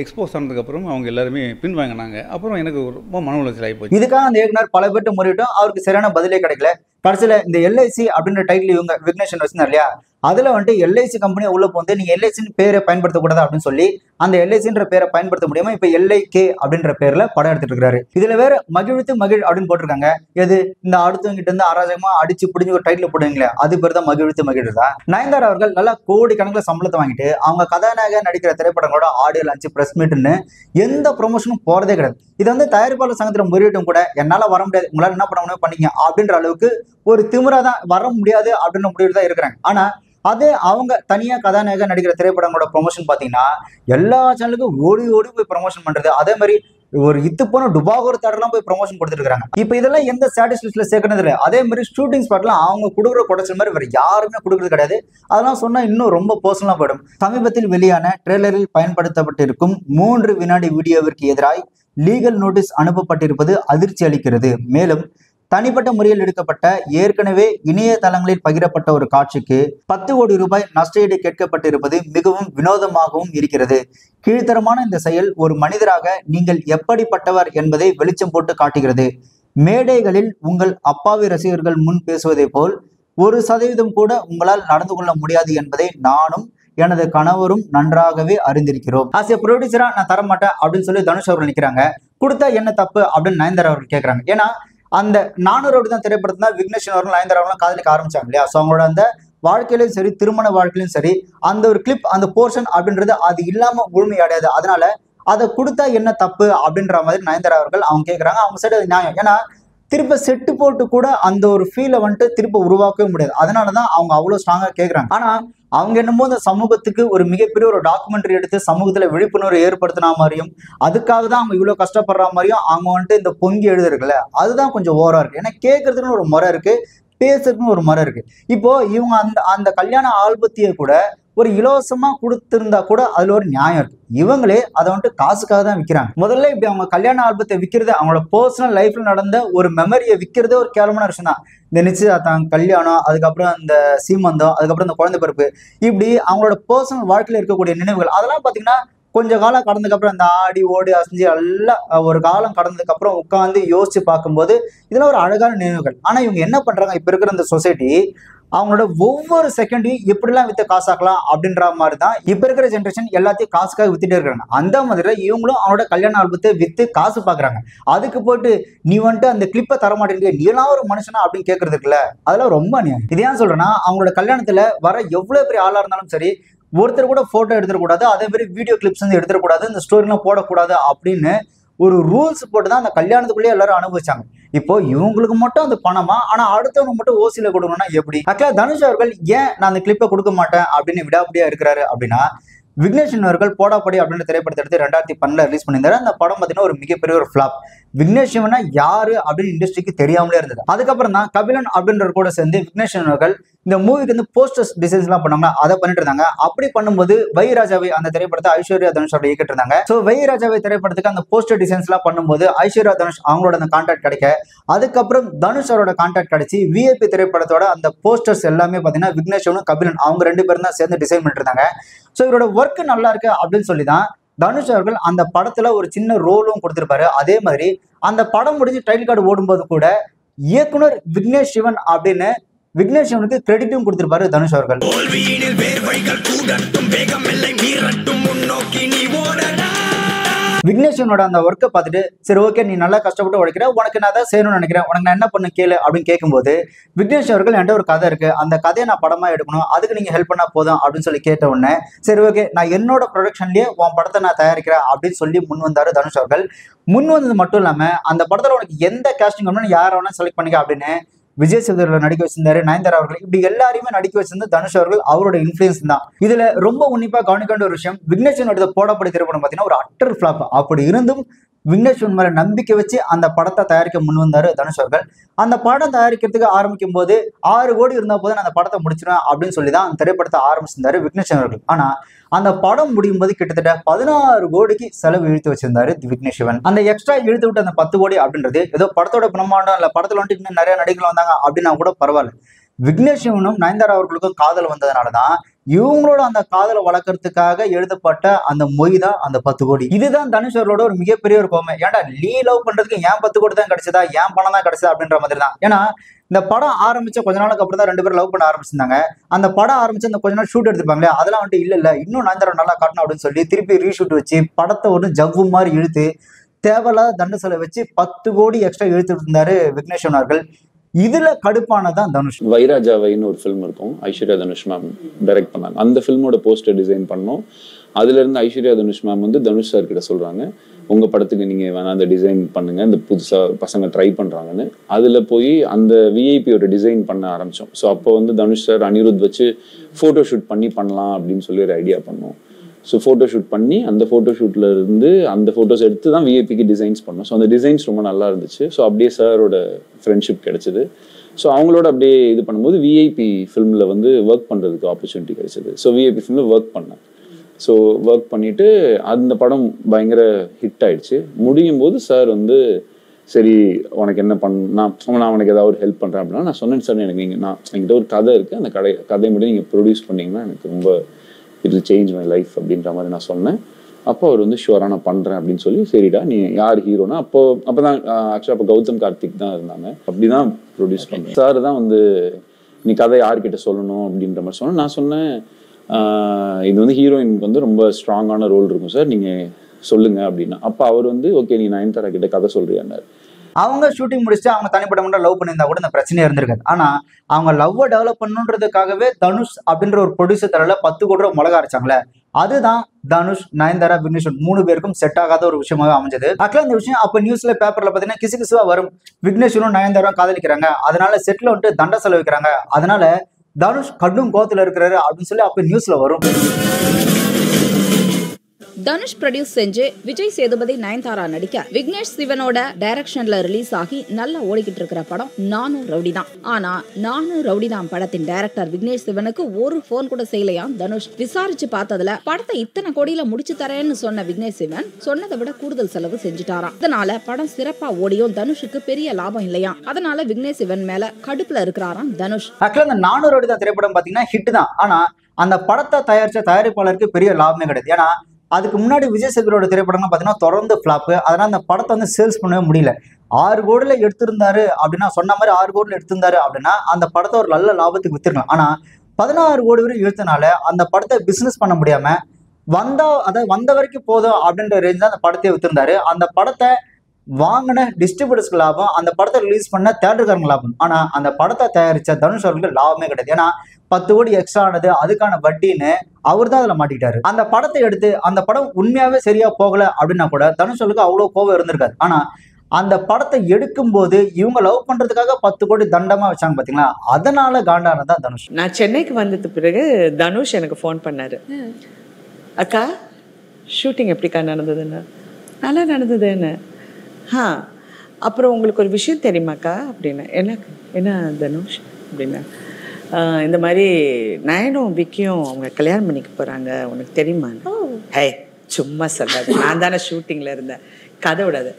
எக்ஸ்போஸ் ஆனதுக்கப்புறம் அவங்க எல்லாருமே பின் வாங்கினாங்க. அப்புறம் எனக்கு ரொம்ப மன உளைச்சல் ஆகி போச்சு. இதுக்காக அந்த இயக்குனர் பல பேர்ட்ட முறையிட்டும் அவருக்கு சரியான பதிலே கிடைக்கல. கடைசியில் இந்த LIC அப்படின்ற டைட்டில் இவங்க விக்னேஷன் வச்சிருந்தார் இல்லையா, அதில் வந்துட்டு LIC கம்பெனியை உள்ள போந்து நீங்கள் LICன்னு பேரை பயன்படுத்தக்கூடாது அப்படின்னு சொல்லி அந்த LICன்ற பேரை பயன்படுத்த முடியாமல் இப்போ LIK அப்படின்ற பேரில் படம் எடுத்துட்டு இருக்காரு. இதில் வேற மகிழ்வித்து மகிழ் அப்படின்னு போட்டிருக்காங்க. எது இந்த அடுத்தவங்கிட்ட இருந்து அராஜகமாக அடிச்சு பிடிஞ்சி ஒரு டைட்டில் போடுவீங்களே, அது பேர் தான் மகிழ்வித்து மகிழ்தான். நயன்தாரா அவர்கள் நல்லா கோடி கணக்கில் சம்பளத்தை வாங்கிட்டு அவங்க கதாநாயகன் நடிக்கிற திரைப்படங்களோட ஆடியோ லான்ச் பிரஸ் மீட்னு எந்த ப்ரொமோஷனும் போறதே கிடையாது. இது வந்து தயாரிப்பாளர் சங்கத்தில் முறையிட்டும் கூட என்னால் வர முடியாது, உங்களால் என்ன பண்ண முடியும் பண்ணிங்க அப்படின்ற அளவுக்கு ஒரு திமிரா தான் வர முடியாது அப்படின்ற முடிவு தான் இருக்கிறாங்க. ஆனா அதே அவங்க தனியா கதாநாயகன் நடிக்கிற திரைப்படங்களோட ப்ரொமோஷன் பாத்தீங்கன்னா எல்லா சேனலுக்கும் ஓடி ஓடி போய் ப்ரொமோஷன் பண்றது, அதே மாதிரி ஒரு இத்து போன டுபாகோர் தேட்டர்லாம் போய் ப்ரொமோஷன் கொடுத்துட்டு இருக்காங்க. இப்ப இதெல்லாம் எந்த ஸ்டாட்டிஸ் லிஸ்ட்ல சேர்க்கறது இல்லை. அதே மாதிரி ஷூட்டிங் ஸ்பாட்லாம் அவங்க கொடுக்குற குடைச்சல் மாதிரி வேற யாருமே கொடுக்கறது கிடையாது. அதெல்லாம் சொன்னா இன்னும் ரொம்ப பர்சனலா போயிடும். சமீபத்தில் வெளியான ட்ரெய்லரில் பயன்படுத்தப்பட்டிருக்கும் 3 வினாடி வீடியோவிற்கு எதிராக லீகல் நோட்டீஸ் அனுப்பப்பட்டிருப்பது அதிர்ச்சி அளிக்கிறது. மேலும் தனிப்பட்ட முறையில் எடுக்கப்பட்ட ஏற்கனவே இணையதளங்களில் பகிரப்பட்ட ஒரு காட்சிக்கு 10 கோடி ரூபாய் நஷ்டஈடு கேட்கப்பட்டிருப்பது மிகவும் வினோதமாகவும் இருக்கிறது. கீழ்த்தரமான இந்த செயல் ஒரு மனிதராக நீங்கள் எப்படிப்பட்டவர் என்பதை வெளிச்சம் போட்டு காட்டுகிறது. மேடைகளில் உங்கள் அப்பாவி ரசிகர்கள் முன் பேசுவதை போல் 1% கூட உங்களால் நடந்து கொள்ள முடியாது என்பதை நானும் எனது கணவரும் நன்றாகவே அறிந்திருக்கிறோம். ஆஸ் ஏ ப்ரொடியூசரா நான் தரமாட்டேன் அப்படின்னு சொல்லி தனுஷ் அவர்கள் நிற்கிறாங்க. கொடுத்தா என்ன தப்பு அப்படின்னு நயன்தாரா அவர்கள் கேட்கறாங்க. ஏன்னா அந்த 400 தான் திரைப்படத்தை தான் விக்னேஷன் அவர்கள் நயன்தாரா அவர்களும் காதலிக்க ஆரம்பிச்சாங்க இல்லையா. ஸோ அவங்களோட அந்த வாழ்க்கையிலும் சரி திருமண வாழ்க்கையிலும் சரி அந்த ஒரு கிளிப் அந்த போர்ஷன் அப்படின்றது அது இல்லாம முழுமையடையாது. அதனால அதை கொடுத்தா என்ன தப்பு அப்படின்ற மாதிரி நயன்தாரா அவர்கள் அவங்க கேட்கறாங்க. அவங்க சைடு அது நியாயம். ஏன்னா திருப்ப செட்டு போட்டு கூட அந்த ஒரு ஃபீலை வந்துட்டு திருப்ப உருவாக்கவே முடியாது. அதனாலதான் அவங்க அவ்வளவு ஸ்ட்ராங்கா கேட்கறாங்க. ஆனா அவங்க என்னமோ இந்த சமூகத்துக்கு ஒரு மிகப்பெரிய ஒரு டாக்குமெண்ட்ரி எடுத்து சமூகத்துல விழிப்புணர்வு ஏற்படுத்தின மாதிரியும் அதுக்காக தான் அவங்க இவ்வளவு கஷ்டப்படுற மாதிரியும் அவங்க வந்துட்டு இந்த பொங்கி எழுதுறதுல அதுதான் கொஞ்சம் ஓவரா இருக்கு. ஏன்னா கேட்கறதுக்குன்னு ஒரு முறை இருக்கு, பேசுறதுக்குன்னு ஒரு முறை இருக்கு. இப்போ இவங்க அந்த அந்த கல்யாண ஆல்பத்தையே கூட ஒரு இலவசமா கொடுத்திருந்தா கூட அதுல ஒரு நியாயம் இருக்கு. இவங்களே அதை வந்துட்டு காசுக்காக தான் விற்கிறாங்க. முதல்ல இப்படி அவங்க கல்யாண ஆல்பத்தை விற்கிறது, அவங்களோட பர்சனல் லைஃப்ல நடந்த ஒரு மெமரியை விற்கிறதே ஒரு கேவலமான விஷயம் தான். இந்த நிச்சயதார்த்தம், கல்யாணம், அதுக்கப்புறம் இந்த சீமந்தம், அதுக்கப்புறம் இந்த குழந்தை பிறப்பு, இப்படி அவங்களோட பர்சனல் வாழ்க்கையில இருக்கக்கூடிய நினைவுகள் அதெல்லாம் பாத்தீங்கன்னா கொஞ்ச காலம் கடந்ததுக்கு அப்புறம் இந்த ஆடி ஓடி அசைஞ்சு எல்லாம் ஒரு காலம் கடந்ததுக்கு அப்புறம் உட்காந்து யோசிச்சு பார்க்கும்போது இதெல்லாம் ஒரு அழகான நினைவுகள். ஆனா இவங்க என்ன பண்றாங்க, இப்ப இருக்கிற இந்த சொசைட்டி அவங்களோட ஒவ்வொரு செகண்டையும் எப்படிலாம் வித்து காசாக்கலாம் அப்படின்ற மாதிரி தான் இப்ப இருக்கிற ஜென்ரேஷன் எல்லாத்தையும் காசுக்காக வித்துட்டே இருக்காங்க. அந்த மாதிரி இவங்களும் அவங்களோட கல்யாண ஆல்பத்தை வித்து காசு பாக்குறாங்க. அதுக்கு போட்டு நீ வந்துட்டு அந்த கிளிப்பை தர மாட்டேங்க, நீ எல்லாம் ஒரு மனுஷனா அப்படின்னு கேட்கறது இருக்குல்ல, அதெல்லாம் ரொம்ப அநியாயம். இது ஏன் சொல்றேன்னா, அவங்களோட கல்யாணத்துல வர எவ்வளவு பெரிய ஆளா இருந்தாலும் சரி ஒருத்தர் கூட போட்டோ எடுத்துடக்கூடாது, அதே மாதிரி வீடியோ கிளிப்ஸ் வந்து எடுத்துடக்கூடாது, இந்த ஸ்டோரிலாம் போடக்கூடாது அப்படின்னு ஒரு ரூல்ஸ் போட்டு தான் அந்த கல்யாணத்துக்குள்ளேயே எல்லாரும் அனுபவிச்சாங்க. இப்போ இவங்களுக்கு மட்டும் அந்த பணமா, ஆனா அடுத்தவங்க மட்டும் ஓசியில கொடுக்கணும்னா எப்படி? ஆக்சுவலா தனுஷ் அவர்கள் ஏன் நான் அந்த கிளிப்பை கொடுக்க மாட்டேன் அப்படின்னு விடாப்படியா இருக்கிறாரு அப்படின்னா, விக்னேஷன் அவர்கள் போடாப்படி அப்படின்ற திரைப்படத்தை எடுத்து 2012 ரிலீஸ் பண்ணியிருந்தாரு. அந்த படம் பார்த்தீங்கன்னா ஒரு மிகப்பெரிய ஒரு ஃபிளாப். விக்னேஷ் சிவனா யாரு அப்படின்னு இண்டஸ்ட்ரிக்கு தெரியாமலே இருந்தது. அதுக்கப்புறம் தான் கபிலன் அப்படின்ற கூட சேர்ந்து விக்னேஷன் அவர்கள் இந்த மூவிக்கு வந்து போஸ்டர்ஸ் டிசைன்ஸ் எல்லாம் பண்ணாங்க, அதை பண்ணிட்டு இருந்தாங்க. அப்படி பண்ணும்போது வைராஜாவை அந்த திரைப்படத்தை ஐஸ்வர்யா தனுஷ் அப்படி இயக்கிட்டு இருந்தாங்க. ஸோ வைராஜாவை திரைப்படத்துக்கு அந்த போஸ்டர் டிசைன்ஸ் எல்லாம் பண்ணும்போது ஐஸ்வர்யா தனுஷ் அவங்களோட அந்த கான்டாக்ட் கிடைக்க, அதுக்கப்புறம் தனுஷ் அவரோட கான்டாக்ட் கிடைச்சி விஐபி திரைப்படத்தோட அந்த போஸ்டர்ஸ் எல்லாமே பார்த்தீங்கன்னா விக்னேஷனும் கபிலன் அவங்க 2 பேரும் தான் சேர்ந்து டிசைன் பண்ணிட்டு இருந்தாங்க. ஸோ இவரோட ஒர்க் நல்லா இருக்கு அப்படின்னு சொல்லி தான் தனுஷ் அவர்கள் அந்த படத்துல ஒரு சின்ன ரோலும் கொடுத்திருப்பாரு. அதே மாதிரி அந்த படம் முடிஞ்சு டைட்டில் கார்டு ஓடும்போது கூட இயக்குனர் விக்னேஷ் சிவன் அப்படின்னு விக்னேஷ் சிவனுக்கு கிரெடிட்டும் கொடுத்திருப்பாரு தனுஷ் அவர்கள். விக்னேஷனோட அந்த ஒர்க்கை பார்த்துட்டு சரி ஓகே நீ நல்லா கஷ்டப்பட்டு உழைக்கிற, உனக்கு நான் தான் செய்யணும்னு நினைக்கிறேன், உனக்கு நான் என்ன பண்ண கேளு அப்படின்னு கேட்கும்போது விக்னேஷ் அவர்கள் என்கிட்ட ஒரு கதை இருக்கு, அந்த கதையை நான் படமா எடுக்கணும், அதுக்கு நீங்க ஹெல்ப் பண்ணா போதும் அப்படின்னு சொல்லி கேட்ட உடனே சரி ஓகே நான் என்னோட ப்ரொடக்ஷன்லயே உன் படத்தை நான் தயாரிக்கிறேன் அப்படின்னு சொல்லி முன் வந்தாரு தனுஷ் அவர்கள். முன் வந்தது மட்டும் இல்லாம அந்த படத்துல உனக்கு எந்த காஸ்டிங் வேணும்னு யாரை வேணா செலக்ட் பண்ணிக்க அப்படின்னு விஜய் சேதுபதியில நடிக்க வச்சிருந்தாரு, நயன்தாரா அவர்கள், இப்படி எல்லாரையுமே நடிக்க வச்சிருந்த தனுஷ் அவர்கள் அவரோட இன்ஃபுளுன்ஸ் தான். இதுல ரொம்ப உன்னிப்பா கவனிக்க வேண்டிய ஒரு விஷயம், விக்னேஷன் எடுத்த போடப்படி திரைப்படம் பார்த்தீங்கன்னா ஒரு அட்டர் ஃபிளாப். அப்படி இருந்தும் விக்னேஷன் மேல நம்பிக்கை வச்சு அந்த படத்தை தயாரிக்க முன் வந்தாரு தனுஷ் அவர்கள். அந்த படம் தயாரிக்கிறதுக்கு ஆரம்பிக்கும் போது 6 கோடி இருந்தா போது நான் அந்த படத்தை முடிச்சிருவேன் அப்படின்னு சொல்லி தான் அந்த திரைப்படத்தை ஆரம்பிச்சிருந்தாரு விக்னேஷன் அவர்கள். ஆனா அந்த படம் முடியும் போது கிட்டத்தட்ட 16 கோடிக்கு செலவு இழுத்து வச்சிருந்தாரு விக்னேஷ் சிவன். அந்த எக்ஸ்ட்ரா இழுத்து விட்டு அந்த 10 கோடி அப்படின்றது ஏதோ படத்தோட பிரம்மாண்டம் இல்ல, படத்துல வந்துட்டு இன்னும் நிறைய நடிகர்கள் வந்தாங்க அப்படின்னா கூட பரவாயில்ல. விக்னேஷ் சிவனும் நயன்தாரா அவர்களுக்கும் காதல் வந்ததுனாலதான் இவங்களோட அந்த காதலை வளர்க்கறதுக்காக எழுதப்பட்ட அந்த மொய் தான் அந்த 10 கோடி. இதுதான் தனுஷ் அவர்களோட ஒரு மிகப்பெரிய ஒரு கோமை. ஏன்டா நீ லவ் பண்றதுக்கு ஏன் 10 கோடி தான் கிடைச்சதா, ஏன் பணம் தான் கிடைச்சதா அப்படின்ற மாதிரி தான். ஏன்னா இந்த படம் ஆரம்பிச்ச கொஞ்ச நாளுக்கு அப்புறம் தான் 2 பேரும் லவ் பண்ண ஆரம்பிச்சிருந்தாங்க. அந்த படம் ஆரம்பிச்சு அந்த கொஞ்ச நாள் ஷூட் எடுத்துப்பாங்களே, அதெல்லாம் வந்துட்டு இல்ல இன்னும் நயன்தாரா நல்லா காட்டணும் அப்படின்னு சொல்லி திருப்பி ரீஷூட் வச்சு படத்தை ஒரு ஜவ்வு மாதிரி இழுத்து தேவையில்லாத தண்ட செலவு வச்சு 10 கோடி எக்ஸ்ட்ரா இழுத்துட்டு இருந்தாரு விக்னேஷ் அவர்கள். இதுல கடுப்பானதான் தனுஷ். வைராஜாவைன்னு ஒரு ஃபிலிம் இருக்கும், ஐஸ்வர்யா தனுஷ் மேம் டைரக்ட் பண்ணாங்க. அந்த ஃபிலிமோட போஸ்டர் டிசைன் பண்ணோம். அதுல இருந்து ஐஸ்வர்யா தனுஷ் மேம் வந்து தனுஷ் சார் கிட்ட சொல்றாங்க, உங்க படத்துக்கு நீங்க வேணா அந்த டிசைன் பண்ணுங்க, இந்த புதுசா பசங்க ட்ரை பண்றாங்கன்னு. அதுல போய் அந்த விஐபியோட டிசைன் பண்ண ஆரம்பிச்சோம். ஸோ அப்போ வந்து தனுஷ் சார் அனிருத் வச்சு ஃபோட்டோ ஷூட் பண்ணலாம் அப்படின்னு சொல்லி ஒரு ஐடியா பண்ணோம். ஸோ ஃபோட்டோ ஷூட் பண்ணி அந்த ஃபோட்டோ ஷூட்ல இருந்து அந்த ஃபோட்டோஸ் எடுத்து தான் விஐபிக்கு டிசைன்ஸ் பண்ணோம். ஸோ அந்த டிசைன்ஸ் ரொம்ப நல்லா இருந்துச்சு. ஸோ அப்படியே சாரோட ஃப்ரெண்ட்ஷிப் கிடைச்சிது. ஸோ அவங்களோட அப்படியே இது பண்ணும்போது விஐபி ஃபிலிமில் வந்து ஒர்க் பண்ணுறதுக்கு ஆப்பர்ச்சுனிட்டி கிடைச்சிது. ஸோ விஐபி ஃபிலிமில் ஒர்க் பண்ணேன். ஸோ ஒர்க் பண்ணிவிட்டு அந்த படம் பயங்கர ஹிட் ஆயிடுச்சு. முடியும் போது சார் வந்து சரி உனக்கு என்ன நான் உனக்கு ஏதாவது ஒரு ஹெல்ப் பண்ணுறேன் அப்படின்னா நான் சொன்னேன் சார் எனக்கு என்கிட்ட ஒரு கதை இருக்குது, அந்த கதையை மட்டும் நீங்கள் ப்ரொடியூஸ் பண்ணிங்கன்னா எனக்கு ரொம்ப it will change my life அப்படின்ற மாதிரி நான் சொன்னேன். அப்போ அவர் வந்து ஷுவராக நான் பண்ணுறேன் அப்படின்னு சொல்லி சரிடா நீ யார் ஹீரோனா அப்போ தான் ஆக்சுவலாக அப்போ கௌதம் கார்த்திக் தான் இருந்தாங்க. அப்படி தான் ப்ரொடியூஸ் பண்ணேன். சார் தான் வந்து நீ கதை யார்கிட்ட சொல்லணும் அப்படின்ற மாதிரி சொன்னேன். நான் சொன்னேன் இது வந்து ஹீரோயினுக்கு வந்து ரொம்ப ஸ்ட்ராங்கான ரோல் இருக்கும் சார், நீங்கள் சொல்லுங்க அப்படின்னா. அப்போ அவர் வந்து ஓகே நீ நயன்தாரா கிட்ட கதை சொல்றியான்னாரு. அவங்க ஷூட்டிங் முடிச்சுட்டு அவங்க தனிப்பட்ட மட்டும் லவ் பண்ணியிருந்தா கூட இந்த பிரச்சனையே இருந்திருக்காது. ஆனா அவங்க லவ்வை டெவலப் பண்ணுன்றதுக்காகவே தனுஷ் அப்படின்ற ஒரு ப்ரொடியூசர் தரல 10 கோடி ரூபா மிளகா அரைச்சாங்களே, அதுதான் தனுஷ், நயன்தாரா, விக்னேஷ் 3 பேருக்கும் செட் ஆகாத ஒரு விஷயமாக அமைஞ்சது. ஆக்சுவலா இந்த விஷயம் அப்ப நியூஸ்ல பேப்பர்ல பாத்தீங்கன்னா கிசுகிசுவா வரும். விக்னேஷனும் நயன்தாரா காதலிக்கிறாங்க, அதனால செட்ல வந்துட்டு தண்டை செலவிக்கிறாங்க, அதனால தனுஷ் கடும் கோவத்துல இருக்கிறாரு அப்படின்னு சொல்லி அப்ப நியூஸ்ல வரும். தனுஷ் ப்ரொடியூஸ் செஞ்சு விஜய் சேதுபதி நயன்தாரா நடிக்க விக்னேஷ் சிவனோட டைரக்ஷன்ல ரிலீஸ் ஆகி நல்லா ஓடிக்கிட்டு இருக்கிற படம் நானும் ரவுடி தான். ஆனா நானும் ரவுடி தான் படத்தின் டைரக்டர் விக்னேஷ் சிவனுக்கு ஒரு போன் கூட செய்யலையாம் தனுஷ். விசாரிச்சு பார்த்ததுல படத்தை இத்தனை கோடியில முடிச்சு தரேன்னு சொன்ன விக்னேஷ் சிவன் சொன்னதை விட கூடுதல் செலவு செஞ்சுட்டாராம். அதனால படம் சிறப்பா ஓடியும் தனுஷுக்கு பெரிய லாபம் இல்லையா. அதனால விக்னேஷ் சிவன் மேல கடுப்புல இருக்கிறாராம் தனுஷ். ஆக்சுவலா அந்த நானூறு ரவுடி தான் திரைப்படம் பாத்தீங்கன்னா ஹிட் தான். ஆனா அந்த படத்தை தயாரிச்ச தயாரிப்பாளருக்கு பெரிய லாபமே கிடையாது. ஏன்னா அதுக்கு முன்னாடி விஜய் சேதுபதியோட திரைப்படம்லாம் பார்த்தீங்கன்னா தொடர்ந்து ஃபிளாப்பு. அதனால அந்த படத்தை வந்து சேல்ஸ் பண்ணவே முடியல. 6 கோடியில எடுத்திருந்தாரு அப்படின்னா, சொன்ன மாதிரி 6 கோடியில எடுத்திருந்தாரு அப்படின்னா அந்த படத்தை ஒரு நல்ல லாபத்துக்கு வித்துருக்கலாம். ஆனா 16 கோடி வரை இழுத்தனால அந்த படத்தை பிசினஸ் பண்ண முடியாம வந்த வரைக்கும் போதும் அப்படின்ற ரேஞ்ச் தான் அந்த படத்தையே வித்திருந்தாரு. அந்த படத்தை வாங்கின டிஸ்ட்ரிபியூட்டர்ஸ்க்கு லாபம், அந்த படத்தை ரிலீஸ் பண்ண தியேட்டருக்காரங்க லாபம். ஆனா அந்த படத்தை தயாரிச்ச தனுஷ் அவர்களுக்கு லாபமே கிடையாது. ஏன்னா 10 கோடி எக்ஸ்ட்ரா ஆனது அதுக்கான வட்டின்னு அவர் தான் அதுல மாட்டிக்கிட்டாரு. அந்த படத்தை எடுத்து அந்த படம் உண்மையாவே சரியா போகல அப்படின்னா கூட தனுஷ் அவர்களுக்கு அவ்வளவு கோபம் இருந்திருக்காது. ஆனா அந்த படத்தை எடுக்கும் போது இவங்க லவ் பண்றதுக்காக 10 கோடி தண்டமா வச்சாங்க பாத்தீங்களா, அதனால காண்டானதான் தனுஷ். நான் சென்னைக்கு வந்தது பிறகு தனுஷ் எனக்கு ஃபோன் பண்ணாரு. அக்கா ஷூட்டிங் எப்படிக்கா நடந்ததுன்னு. நல்லா நடந்ததுன்னு. அப்புறம் உங்களுக்கு ஒரு விஷயம் தெரியுமாக்கா அப்படின்னு. என்ன தனுஷ் அப்படின்னா, இந்த மாதிரி நயனும் விக்கியும் அவங்க கல்யாணம் பண்ணிக்க போறாங்க, உனக்கு தெரியுமா? ஹே சும்மா சொல்லாது, நான் தானே ஷூட்டிங்ல இருந்தேன், கதை விடாது.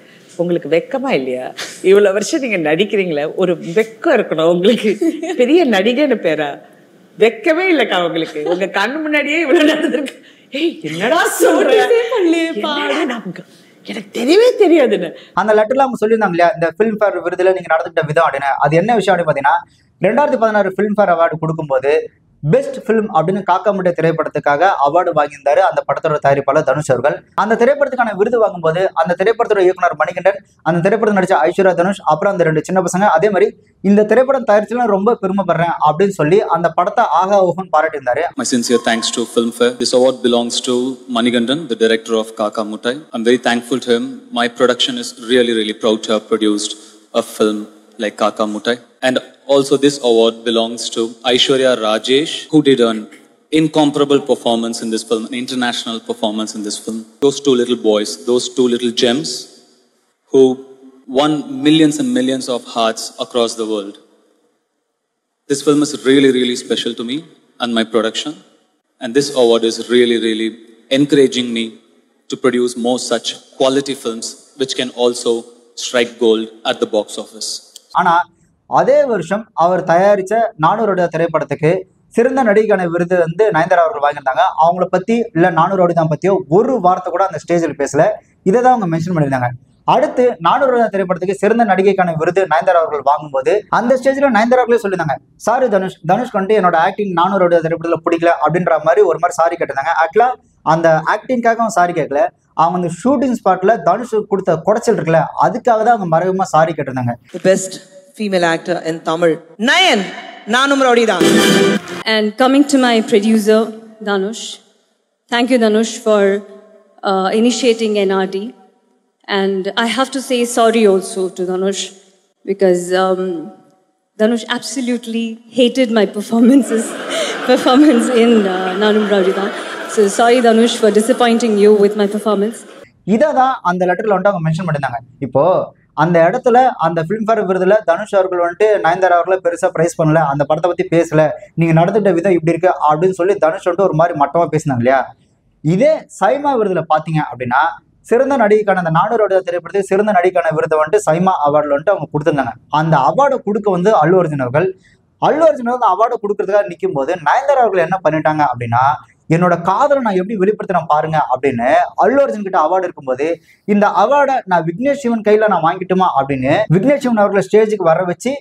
உங்களுக்கு வெக்கமா இல்லையா? இவ்வளவு வருஷம் நீங்க நடிக்கிறீங்களே, ஒரு வெக்கம் இருக்கணும் உங்களுக்கு. பெரிய நடிகைன்னு பேரா? வெக்கமே இல்லக்கா உங்களுக்கு. உங்க கண்ணு முன்னாடியே இவ்வளவு நடந்திருக்கு. ஏய் என்னடா சொல்றேன், எனக்கு தெரியவே தெரியாதுன்னு. அந்த லெட்டர்ல அவங்க சொல்லியிருந்தாங்க இல்லையா, இந்த ஃபிலிம்ஃபேர் விருதுல நீங்க நடந்துட்ட விதம் அப்படின்னு. அது என்ன விஷயம் அப்படின்னு பாத்தீங்கன்னா, 2016 ஃபிலிம்ஃபேர் அவார்டு கொடுக்கும்போது பெஸ்ட் ஃபிலிம் அப்படின்னு காக்கா முட்டை திரைப்படத்துக்காக அவார்டு வாங்கியிருந்தாரு அந்த படத்தோட தயாரிப்பாளர் தனுஷ் அவர்கள். அந்த திரைப்படத்துக்கான விருது வாங்கும்போது அந்த திரைப்படத்தோட இயக்குனர் மணிகண்டன், அந்த திரைப்படம் நடிச்ச ஐஸ்வர்யா தனுஷ், அப்புறம் அந்த 2 சின்ன பசங்க, அதே மாதிரி இந்த திரைப்படம் தயாரிச்சலாம் ரொம்ப பெருமைப்படுறேன் அப்படின்னு சொல்லி அந்த படத்தை ஆகா ஓஹன் பாராட்டியிருந்தாரு. My sincere thanks to Filmfare. This award belongs to Manigandan, the director of Kaka Muttai. I'm very thankful to him. My production is really proud to have produced a film like Kaka Muttai. And also this award belongs to Aishwarya Rajesh, who did an incomparable performance in this film, an international performance in this film. Those 2 little boys, those 2 little gems who won millions and millions of hearts across the world. This film is really special to me and my production. And this award is really encouraging me to produce more such quality films which can also strike gold at the box office. ஆனா அதே வருஷம் அவர் தயாரிச்ச 400 திரைப்படத்துக்கு சிறந்த நடிகைக்கான விருது வந்து நயன்தாரா அவர்கள் வாங்கியிருந்தாங்க. அவங்கள பத்தி இல்ல 400 தான் பத்தியோ ஒரு வார்த்தை கூட அந்த ஸ்டேஜில் பேசல. இதை தான் அவங்க மென்ஷன் பண்ணியிருந்தாங்க. அடுத்து 400 திரைப்படத்துக்கு சிறந்த நடிகைக்கான விருது நயன்தாரா அவர்கள் வாங்கும்போது அந்த ஸ்டேஜ்ல நயன்தாரா அவர்களே சொல்லியிருந்தாங்க, சாரி தனுஷ் வந்துட்டு என்னோட ஆக்டிங் 400 திரைப்படத்துல பிடிக்கல அப்படின்ற மாதிரி ஒரு மாதிரி சாரி கேட்டிருந்தாங்க. ஆக்சுவலா அந்த ஆக்டிங்காக அவங்க சாரி கேட்கல, அவங்க அந்த ஷூட்டிங் ஸ்பாட்ல தனுஷ் கொடுத்த குடைச்சல் இருக்குல்ல, அதுக்காக தான் அவங்க மறைமுகமா சாரி கேட்டிருந்தாங்க. Best female actor in Tamil, Nayan, Nanum Rowdy dhaan. And coming to my producer, Dhanush. Thank you, Dhanush, for initiating NRD. And I have to say sorry also to Dhanush because Dhanush absolutely hated my performance in Nanum Rowdy dhaan. So sorry, Dhanush, for disappointing you with my performance. இதான் அந்த லெட்டர்ல வந்துட்டு அவங்க mention பண்ணிருந்தாங்க. இப்போ அந்த இடத்துல அந்த ஃபிலிம்ஃபேர் விருதுல தனுஷ் அவர்கள் வந்துட்டு நயன்தாரா அவர்களை பெருசா பிரைஸ் பண்ணல, அந்த படத்தை பத்தி பேசல, நீங்க நடந்துட்ட விதம் இப்படி இருக்கு அப்படின்னு சொல்லி தனுஷ் வந்துட்டு ஒரு மாதிரி மட்டமா பேசினாங்க இல்லையா. இதே சைமா விருதுல பாத்தீங்க அப்படின்னா சிறந்த நடிகைக்கான அந்த 400 திரைப்படத்துக்கு சிறந்த நடிகைக்கான விருதை வந்துட்டு சைமா அவார்டுல வந்துட்டு அவங்க கொடுத்திருந்தாங்க. அந்த அவார்டை கொடுக்க வந்து அல்லு அர்ஜுன் அவர்கள் அவார்டை கொடுக்கறதுக்காக நிற்கும் போது நயன்தாரா அவர்கள் என்ன பண்ணிட்டாங்க அப்படின்னா, என்னோட காதலை நான் எப்படி வெளிப்படுத்தினேன் பாருங்க அப்படின்னு அல்லு அர்ஜுன் கிட்ட அவார்டு இருக்கும்போது இந்த அவார்டை நான் விக்னேஷ் சிவன் கையில நான் வாங்கிட்டுமா அப்படின்னு விக்னேஷ் சிவன் அவர்களை ஸ்டேஜுக்கு வர வச்சு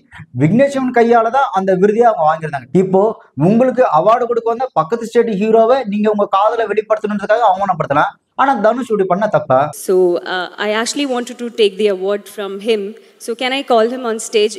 விக்னேஷ் சிவன் கையால தான் அந்த விருதியை அவங்க வாங்கியிருந்தாங்க. இப்போ உங்களுக்கு அவார்டு கொடுக்க வந்த பக்கத்து ஸ்டேட் ஹீரோவை நீங்க உங்க காதலை வெளிப்படுத்தணுன்றதுக்காக அவமானப்படுத்தலாம், ஆனா தனுஷ் இப்படி பண்ண தப்பா? So I actually wanted to take the award from him. So can I call him on stage?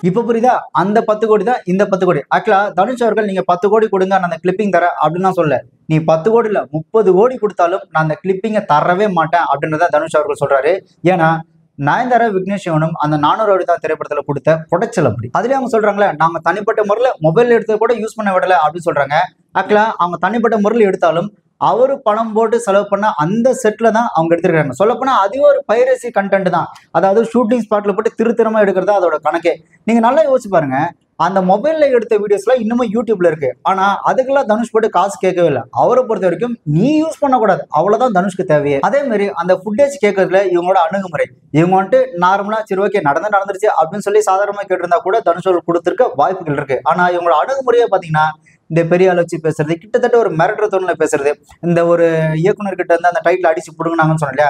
இப்ப புரியுதா? அந்த 10 கோடி தான் இந்த 10 கோடி. ஆக்சுவலா தனுஷ் அவர்கள் நீங்க 10 கோடி கொடுங்க, நான் அந்த கிளிப்பிங் தர அப்படின்னு சொல்ல, நீ 10 கோடி இல்ல 30 கோடி கொடுத்தாலும் நான் அந்த கிளிப்பிங்கை தரவே மாட்டேன் அப்படின்றத தனுஷ் அவர்கள் சொல்றாரு. ஏன்னா நயன்தாரா விக்னேஷ் சிவனும் அந்த 400 கோடி தான் திரைப்படத்துல கொடுத்த புடைச்சல் அப்படி. அதுலயே அவங்க சொல்றாங்களே, நாங்க தனிப்பட்ட முறையில மொபைல் எடுத்து கூட யூஸ் பண்ண விடல அப்படின்னு சொல்றாங்க. ஆக்சுவலா அவங்க தனிப்பட்ட முறையில் எடுத்தாலும் அவரு பணம் போட்டு செலவு பண்ண அந்த செட்ல தான் அவங்க எடுத்துருக்காங்க. சொல்லப்போனா அதுவே ஒரு பைரசி கண்டென்ட் தான். அதாவது ஷூட்டிங் ஸ்பாட்ல போட்டு திருத்தரமா எடுக்கிறதா அதோட கணக்கே. நீங்க நல்லா யோசிச்சு பாருங்க, அந்த மொபைல்ல எடுத்த வீடியோஸ்லாம் இன்னமும் யூடியூப்ல இருக்கு. ஆனா அதுக்கெல்லாம் தனுஷ் போட்டு காசு கேட்கவே இல்லை. அவரை பொறுத்த வரைக்கும் நீ யூஸ் பண்ணக்கூடாது, அவ்வளவுதான் தனுஷ்க்கு தேவையே. அதே மாதிரி அந்த ஃபுட்டேஜ் கேட்கறதுல இவங்களோட அணுகுமுறை, இவங்க வந்துட்டு நார்மலா சரி ஓகே நடந்துருச்சு அப்படின்னு சொல்லி சாதாரணமா கேட்டிருந்தா கூட தனுஷ் கொடுத்திருக்க வாய்ப்புகள் இருக்கு. ஆனா இவங்களோட அணுகுமுறையை பாத்தீங்கன்னா இந்த பெரிய ஆள் வச்சு பேசுறது, கிட்டத்தட்ட ஒரு மிரட்டுற தோணுல பேசுறது, இந்த ஒரு இயக்குனர்கிட்ட இருந்து அந்த டைட்டில் அடிச்சு புடுங்கினாங்கன்னு சொன்னல,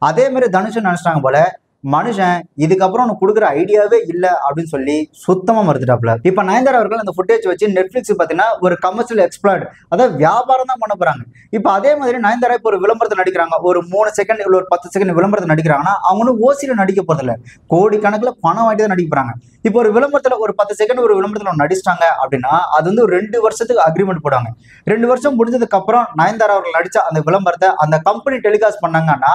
அதே மாதிரி தனுஷன் நினைச்சிட்டாங்க போல மனுஷன் இதுக்கப்புறம் உனக்கு கொடுக்குற ஐடியாவே இல்லை அப்படின்னு சொல்லி சுத்தமா மறுத்துட்டாப்ல. இப்ப நயன்தாரா அவர்கள் அந்த ஃபுட்டேஜ் வச்சு நெட்ஃபிளிக்ஸ் பாத்தீங்கன்னா ஒரு கமர்ஷியல் எக்ஸ்ப்ளாய்ட், அதாவது வியாபாரம் தான் பண்ண போறாங்க. இப்ப அதே மாதிரி நயன்தாரா இப்போ ஒரு விளம்பரத்தை நடிக்கிறாங்க, ஒரு 3 செகண்ட் இல்லை ஒரு 10 செகண்ட் விளம்பரத்தை நடிக்கிறாங்கன்னா அவங்க ஓசியில நடிக்க போறதில்ல, கோடி கணக்குல பணம் வாங்கிட்டு தான் நடிக்க போறாங்க. இப்போ ஒரு விளம்பரத்துல ஒரு 10 செகண்ட் ஒரு விளம்பரத்துல நடிச்சிட்டாங்க அப்படின்னா அது வந்து ஒரு 2 வருஷத்துக்கு அக்ரிமெண்ட் போடுவாங்க. 2 வருஷம் முடிஞ்சதுக்கு அப்புறம் நயன்தாரா அவர்கள் நடிச்ச அந்த விளம்பரத்தை அந்த கம்பெனி டெலிகாஸ்ட் பண்ணாங்கன்னா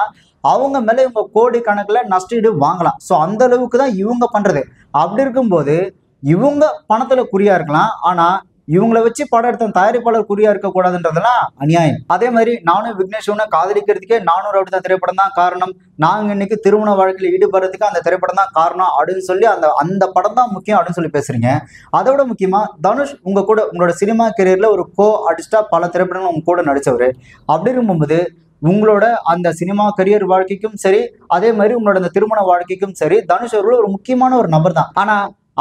அவங்க மேல இவங்க கோடி கணக்குல நஷ்டீடு வாங்கலாம். ஸோ அந்த அளவுக்கு தான் இவங்க பண்றது. அப்படி இருக்கும்போது இவங்க பணத்துல குறியா இருக்கலாம், ஆனா இவங்களை வச்சு படம் எடுத்த தயாரிப்பாளர் குறியா இருக்க கூடாதுன்றதெல்லாம் அநியாயம். அதே மாதிரி நானும் விக்னேஷ் காதலிக்கிறதுக்கே 400 கோடி தான் திரைப்படம் தான் காரணம், நாங்க இன்னைக்கு திருமண வாழ்க்கையில் ஈடுபடுறதுக்கு அந்த திரைப்படம் தான் காரணம் அப்படின்னு சொல்லி அந்த படம் தான் முக்கியம் அப்படின்னு சொல்லி பேசுறீங்க. அதோட முக்கியமா தனுஷ் உங்க கூட உங்களோட சினிமா கெரியர்ல ஒரு கோ ஆர்டிஸ்டா பல திரைப்படங்கள் உங்க கூட நடிச்சவரு. அப்படி இருக்கும்போது உங்களோட அந்த சினிமா கரியர் வாழ்க்கைக்கும் சரி, அதே மாதிரி உங்களோட அந்த திருமண வாழ்க்கைக்கும் சரி தனுஷ் அவர்கள் ஒரு முக்கியமான ஒரு நபர் தான். ஆனா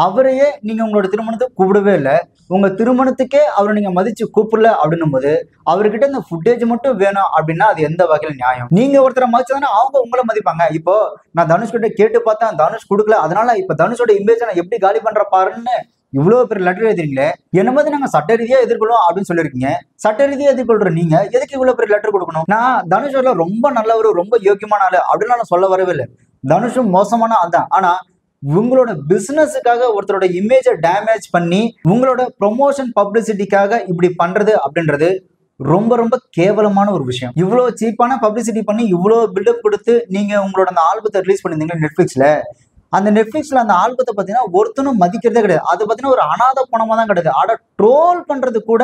அவரையே நீங்க உங்களோட திருமணத்துக்கு கூப்பிடவே இல்லை, உங்க திருமணத்துக்கே அவரை நீங்க மதிச்சு கூப்பிடல அப்படின்னும் போது அவர்கிட்ட இந்த ஃபுட்டேஜ் மட்டும் வேணும் அப்படின்னா அது எந்த வகையில நியாயம்? நீங்க ஒருத்தரை மதிச்சதானே அவங்க உங்களை மதிப்பாங்க. இப்போ நான் தனுஷ் கிட்ட கேட்டு பார்த்தேன், தனுஷ் கொடுக்கல, அதனால இப்ப தனுஷோட இமேஜ் நான் எப்படி காலி பண்ற பாருன்னு இவ்வளவு பெரிய லெட்டர் எழுதுறீங்களே, என்ன மாதிரி நாங்க சட்ட ரீதியா எதிர்கொள்ளும் அப்படின்னு சொல்லியிருக்கீங்க. சட்ட ரீதியா எதிர்கொள்ற நீங்க எதுக்கு இவ்வளவு பெரிய லெட்டர் கொடுக்கணும்? நான் தனுஷ் ரொம்ப நல்லவர், ரொம்ப யோக்கியமான ஆளு அப்படின்னு நான் சொல்ல வரவே இல்லை. தனுஷும் மோசமான ஆள் தான். ஆனா உங்களோட பிசினஸுக்காக ஒருத்தரோட இமேஜை டேமேஜ் பண்ணி உங்களோட ப்ரொமோஷன் பப்ளிசிட்டிக்காக இப்படி பண்றது அப்படின்றது ரொம்ப ரொம்ப கேவலமான ஒரு விஷயம். இவ்வளவு சீப்பான பப்ளிசிட்டி பண்ணி இவ்வளவு பில்டப் கொடுத்து நீங்க உங்களோட அந்த ஆல்பத்தை ரிலீஸ் பண்ணிருந்தீங்க நெட்ஃபிளிக்ஸ்ல. அந்த நெட்ஃபிளிக்ஸ்ல அந்த ஆல்பத்தை பார்த்தீங்கன்னா ஒருத்தனும் மதிக்கிறதே கிடையாது. அது பார்த்தீங்கன்னா ஒரு அனாத பணமா தான் கிடையாது. ஆட ட்ரோல் பண்றது கூட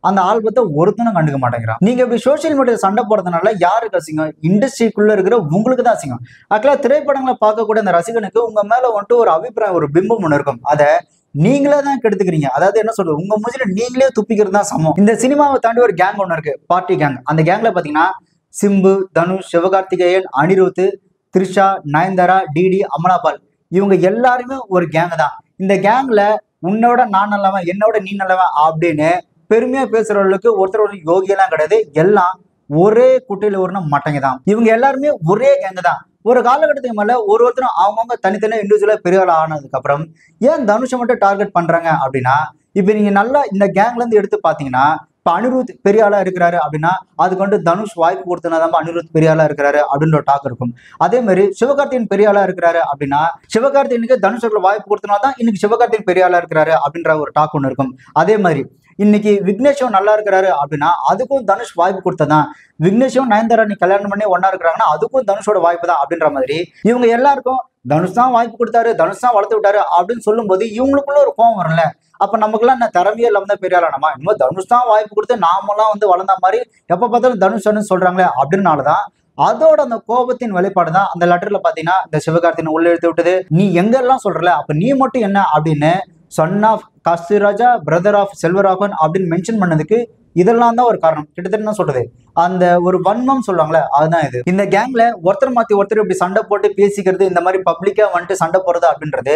அந்த ஆல்பத்தை ஒருத்தனும் கண்டுக்க மாட்டேங்கிறான். நீங்க இப்படி சோசியல் மீடியா சண்டை போடுறதுனால யாருக்கு அசிங்கம்? இண்டஸ்ட்ரிக்குள்ள இருக்கிற உங்களுக்கு தான் அசிங்கம். ஆக்சுவலா திரைப்படங்களை பார்க்கக்கூடிய அந்த ரசிகனுக்கு உங்க மேல வந்துட்டு ஒரு அபிப்பிராயம், ஒரு பிம்பம் ஒன்று இருக்கும். அதை நீங்களே தான் கெடுத்துக்கிறீங்க. அதாவது என்ன சொல்றது, உங்க மூஞ்சில நீங்களே துப்பிக்கிறது தான் சமம். இந்த சினிமாவை தாண்டி ஒரு கேங் ஒன்று இருக்கு, பார்ட்டி கேங். அந்த கேங்ல பாத்தீங்கன்னா சிம்பு, தனுஷ், சிவகார்த்திகேயன், அனிருத், த்ரிஷா, நயன்தாரா, டிடி, அமலாபால், இவங்க எல்லாருமே ஒரு கேங் தான். இந்த கேங்ல உன்னோட நான் நல்லவன், என்னோட நீ நல்லவன் அப்படின்னு பெருமையா பேசுறவர்களுக்கு ஒருத்தர் ஒரு யோகியெல்லாம் கிடையாது. எல்லாம் ஒரே குட்டையில ஒரு மட்டைங்க தான். இவங்க எல்லாருமே ஒரே கேங்கு தான். ஒரு காலகட்டத்துக்கு மேல ஒருத்தரும் அவங்கவுங்க தனித்தனியா இண்டிவிஜுவலா பெரிய ஆள் ஆனதுக்கு அப்புறம் ஏன் தனுஷை மட்டும் டார்கெட் பண்றாங்க அப்படின்னா, இப்ப நீங்க நல்லா இந்த கேங்ல இருந்து எடுத்து பாத்தீங்கன்னா, இப்ப அனிருத் பெரிய ஆளா இருக்கிறாரு அப்படின்னா அதுக்கு வந்து தனுஷ் வாய்ப்பு கொடுத்தனாதான் அனிருத் பெரிய ஆளா இருக்கிறாரு அப்படின்ற ஒரு டாக் இருக்கும். அதே மாதிரி சிவகார்த்திகேயன் பெரிய ஆளா இருக்கிறாரு அப்படின்னா சிவகார்த்திகேயனுக்கு தனுஷ் வாய்ப்பு கொடுத்தனாதான் இன்னைக்கு சிவகார்த்திகேயன் பெரிய ஆளா இருக்கிறாரு அப்படின்ற ஒரு டாக் ஒன்று இருக்கும். அதே மாதிரி இன்னைக்கு விக்னேஷும் நல்லா இருக்கிறாரு அப்படின்னா அதுக்கும் தனுஷ் வாய்ப்பு கொடுத்ததான். விக்னேஷும் நயன்தாரா நீ கல்யாணம் பண்ணி ஒன்னா இருக்கிறாங்கன்னா அதுக்கும் தனுஷோட வாய்ப்பு தான் அப்படின்ற மாதிரி இவங்க எல்லாருக்கும் தனுஷ் தான் வாய்ப்பு கொடுத்தாரு, தனுஷ் தான் வளர்த்து விட்டாரு அப்படின்னு சொல்லும் போது இவங்களுக்குள்ள ஒரு கோவம் வரல. அப்ப நமக்குலாம் என்ன திறமையே இல்லாம தான் பெரிய ஆளானமா? இன்னும் தனுஷ் தான் வாய்ப்பு கொடுத்து நாமெல்லாம் வந்து வளர்ந்த மாதிரி எப்ப பார்த்தாலும் தனுஷ் சொல்றாங்களே அப்படின்னாலதான் அதோட அந்த கோபத்தின் வெளிப்பாடு தான் அந்த லெட்டர்ல பாத்தீங்கன்னா இந்த சிவகார்த்திகேயன் உள்ள எடுத்து விட்டது. நீ எங்கெல்லாம் சொல்றல, அப்ப நீ மட்டும் என்ன அப்படின்னு son of Kasiraja, brother of Selvaraghavan அப்படின்னு மென்ஷன் பண்ணதுக்கு இதெல்லாம் தான் ஒரு காரணம். கிட்டத்தட்ட என்ன சொல்றது, அந்த ஒரு வன்மம் சொல்லுவாங்களே அதுதான் இது. இந்த கேங்ல ஒருத்தர் மாத்தி ஒருத்தர் இப்படி சண்டை போட்டு பேசிக்கிறது, இந்த மாதிரி பப்ளிக்கா வந்துட்டு சண்டை போடுறது அப்படின்றது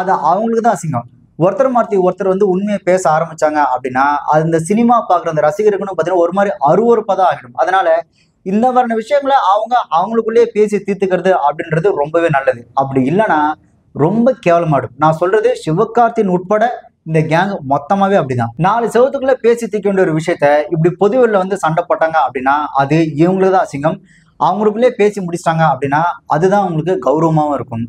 அது அவங்களுக்கு தான் அசிங்கம். ஒருத்தர் மாத்தி ஒருத்தர் வந்து உண்மையை பேச ஆரம்பிச்சாங்க அப்படின்னா அது இந்த சினிமா பாக்குற அந்த ரசிகர்களுக்கும் பாத்தீங்கன்னா ஒரு மாதிரி அருவருப்பதான் ஆகிடும். அதனால இந்த மாதிரி விஷயங்களை அவங்களுக்குள்ளேயே பேசி தீர்த்துக்கிறது அப்படின்றது ரொம்பவே நல்லது. அப்படி இல்லைன்னா ரொம்ப கேவலமாடும். நான் சொல்றது சிவகார்த்திகேயன் உட்பட இந்த கேங் மொத்தமாவே அப்படிதான். 4 செவத்துக்குள்ள பேசி தீர்க்க வேண்டிய ஒரு விஷயத்த இப்படி பொதுவெளியில வந்து சண்டை போட்டாங்க அப்படின்னா அது இவங்களுக்கு தான் அசிங்கம். அவங்களுக்குள்ளே பேசி முடிச்சிட்டாங்க அப்படின்னா அதுதான் அவங்களுக்கு கௌரவமாவும் இருக்கும்.